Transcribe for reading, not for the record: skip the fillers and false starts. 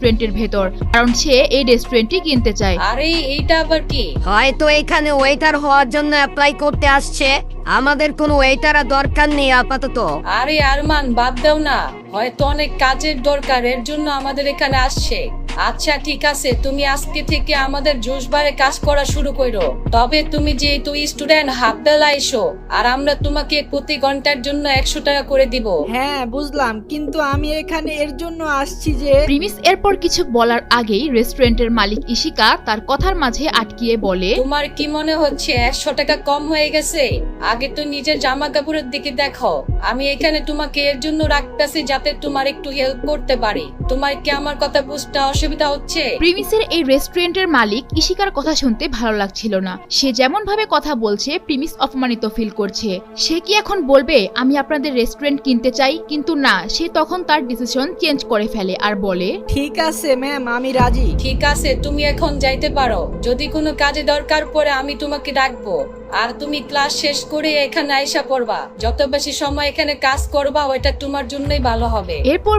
রেস্টুরেন্টের ভেতর, কারণ সে এই রেস্টুরেন্টটি কিনতে চায়। আরে এইটা আবার কি? হয়তো এখানে ওয়েটার হওয়ার জন্য অ্যাপ্লাই করতে আসছে। আমাদের কোনো ওয়েটারের দরকার নেই আপাতত। আরে আরমান, বাদ দাও না, হয়তো অনেক কাজের দরকার, এর জন্য আমাদের এখানে আসছে। আচ্ছা ঠিক আছে, তুমি আজকে থেকে আমাদের জুস বারে কাজ করা শুরু করো। তবে তুমি যেহেতু স্টুডেন্ট, হাফ বেলা এসো, আর আমরা তোমাকে প্রতি ঘন্টার জন্য 100 টাকা করে দিব। হ্যাঁ বুঝলাম, কিন্তু আমি এখানে এর জন্য আসছি যে প্রিমিস এরপর কিছু বলার আগেই রেস্টুরেন্টের মালিক ইশিকা তার কথার মাঝে আটকিয়ে বলে, তোমার কি মনে হচ্ছে 100 টাকা কম হয়ে গেছে? আগে তো নিজের জামা কাপড়ের দিকে দেখো। আমি এখানে তোমাকে এর জন্য রাখতেছি যাতে তোমার একটু হেল্প করতে পারি। তোমার কি আমার কথা বুঝতে অসুবিধা হচ্ছে? প্রিমিসের এই রেস্টুরেন্টের মালিক ইশিকার কথা শুনতে ভালো লাগছিল না। সে যেমন ভাবে কথা বলছে প্রিমিস অপমানিত ফিল করছে। সে কি এখন বলবে আমি আপনাদের রেস্টুরেন্ট কিনতে চাই? কিন্তু না, সে তখন তার ডিসিশন চেঞ্জ করে ফেলে আর বলে, ঠিক আছে ম্যাম, আমি রাজি। ঠিক আছে, তুমি এখন যাইতে পারো। যদি কোনো কাজে দরকার পড়ে আমি তোমাকে ডাকবো। আর তুমি ক্লাস শেষ করে এখানে আইসা পড়বা। যত বেশি সময় এখানে কাজ করবা ওইটা তোমার জন্যই ভালো হবে। এরপর